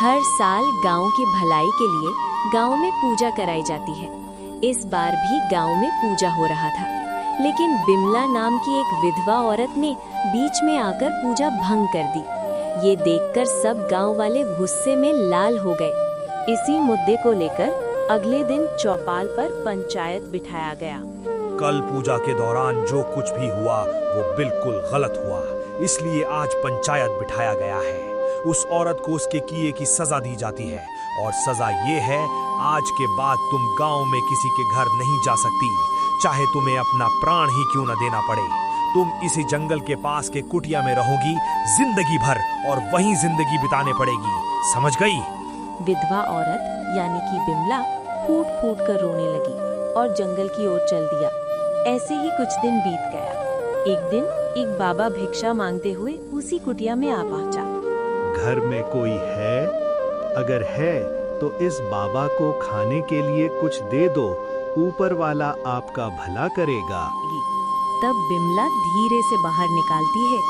हर साल गांव की भलाई के लिए गांव में पूजा कराई जाती है। इस बार भी गांव में पूजा हो रहा था, लेकिन बिमला नाम की एक विधवा औरत ने बीच में आकर पूजा भंग कर दी। ये देखकर सब गांव वाले गुस्से में लाल हो गए। इसी मुद्दे को लेकर अगले दिन चौपाल पर पंचायत बिठाया गया। कल पूजा के दौरान जो कुछ भी हुआ वो बिल्कुल गलत हुआ, इसलिए आज पंचायत बिठाया गया है। उस औरत को उसके किए की सजा दी जाती है और सजा ये है, आज के बाद तुम गांव में किसी के घर नहीं जा सकती, चाहे तुम्हें अपना प्राण ही क्यों न देना पड़े। तुम इसी जंगल के पास के कुटिया में रहोगी जिंदगी भर और वहीं जिंदगी बिताने पड़ेगी, समझ गई? विधवा औरत यानी कि बिमला फूट फूट कर रोने लगी और जंगल की ओर चल दिया। ऐसे ही कुछ दिन बीत गया। एक दिन एक बाबा भिक्षा मांगते हुए उसी कुटिया में आ पहुंचा। घर में कोई है? अगर है तो इस बाबा को खाने के लिए कुछ दे दो, ऊपर वाला आपका भला करेगा। तब बिमला धीरे से बाहर निकालती है।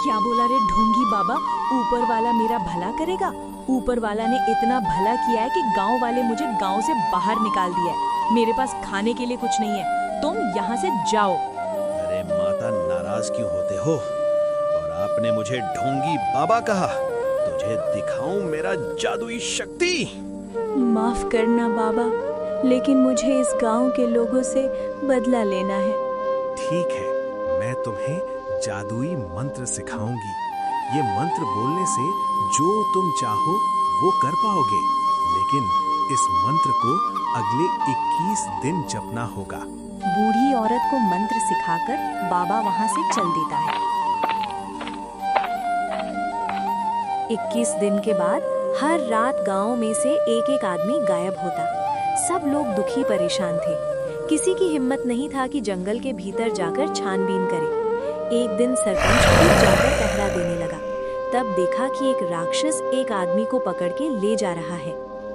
क्या बोला रे ढोंगी बाबा, ऊपर वाला मेरा भला करेगा? ऊपर वाला ने इतना भला किया है कि गांव वाले मुझे गांव से बाहर निकाल दिया है। मेरे पास खाने के लिए कुछ नहीं है, तुम यहाँ से जाओ। अरे माता, नाराज क्यों होते हो? और आपने मुझे ढोंगी बाबा कहा? तुझे दिखाऊं मेरा जादुई शक्ति। माफ करना बाबा, लेकिन मुझे इस गांव के लोगों से बदला लेना है। ठीक है, मैं तुम्हें जादुई मंत्र सिखाऊंगी। ये मंत्र बोलने से जो तुम चाहो वो कर पाओगे, लेकिन इस मंत्र को अगले 21 दिन जपना होगा। बूढ़ी औरत को मंत्र सिखाकर बाबा वहां से चल देता है। 21 दिन के बाद हर रात गांव में से एक एक आदमी गायब होता। सब लोग दुखी परेशान थे। किसी की हिम्मत नहीं था कि जंगल के भीतर जाकर छानबीन करे। एक दिन सरपंच खुद जाकर पहरा देने लगा। तब देखा कि एक राक्षस एक आदमी को पकड़ के ले जा रहा है।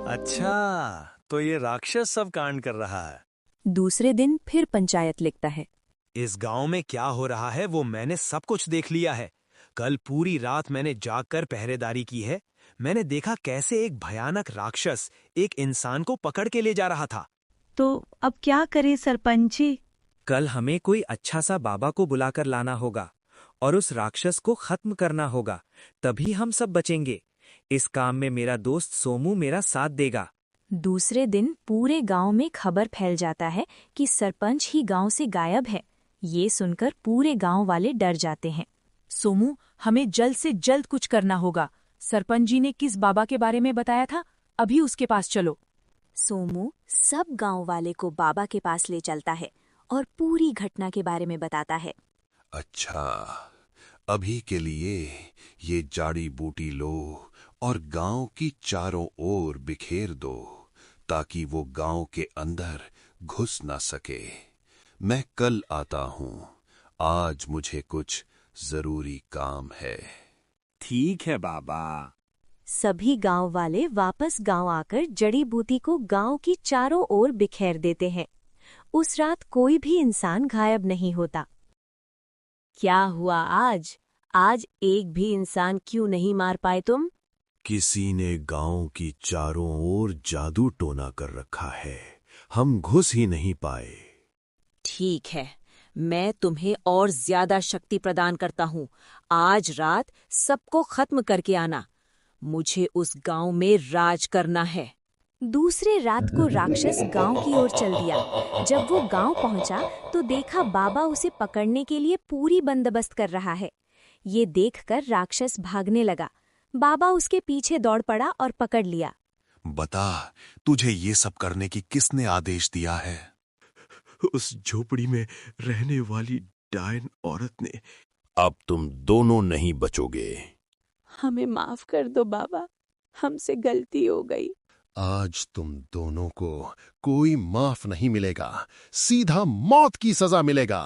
अच्छा, तो ये राक्षस सब कांड कर रहा है। दूसरे दिन फिर पंचायत लिखता है। इस गांव में क्या हो रहा है वो मैंने सब कुछ देख लिया है। कल पूरी रात मैंने जागकर पहरेदारी की है। मैंने देखा कैसे एक भयानक राक्षस एक इंसान को पकड़ के ले जा रहा था। तो अब क्या करे सरपंच जी? कल हमें कोई अच्छा सा बाबा को बुलाकर लाना होगा और उस राक्षस को खत्म करना होगा, तभी हम सब बचेंगे। इस काम में मेरा दोस्त सोमू मेरा साथ देगा। दूसरे दिन पूरे गांव में खबर फैल जाता है कि सरपंच ही गांव से गायब है। ये सुनकर पूरे गांव वाले डर जाते हैं। सोमू, हमें जल्द से जल्द कुछ करना होगा। सरपंच जी ने किस बाबा के बारे में बताया था? अभी उसके पास चलो। सोमू सब गांव वाले को बाबा के पास ले चलता है और पूरी घटना के बारे में बताता है। अच्छा, अभी के लिए ये जाड़ी बूटी लो और गांव की चारों ओर बिखेर दो, ताकि वो गांव के अंदर घुस ना सके। मैं कल आता हूं, आज मुझे कुछ जरूरी काम है। ठीक है बाबा। सभी गांव वाले वापस गांव आकर जड़ी बूटी को गांव की चारों ओर बिखेर देते हैं। उस रात कोई भी इंसान गायब नहीं होता। क्या हुआ आज? आज एक भी इंसान क्यों नहीं मार पाए तुम? किसी ने गांव की चारों ओर जादू टोना कर रखा है, हम घुस ही नहीं पाए। ठीक है, मैं तुम्हें और ज्यादा शक्ति प्रदान करता हूँ। आज रात सबको खत्म करके आना। मुझे उस गांव में राज करना है। दूसरे रात को राक्षस गांव की ओर चल दिया। जब वो गांव पहुंचा तो देखा बाबा उसे पकड़ने के लिए पूरी बंदोबस्त कर रहा है। ये देखकर राक्षस भागने लगा। बाबा उसके पीछे दौड़ पड़ा और पकड़ लिया। बता, तुझे ये सब करने की किसने आदेश दिया है? उस झोपड़ी में रहने वाली डायन औरत ने। अब तुम दोनों नहीं बचोगे। हमें माफ कर दो बाबा, हमसे गलती हो गई। आज तुम दोनों को कोई माफ नहीं मिलेगा, सीधा मौत की सजा मिलेगा।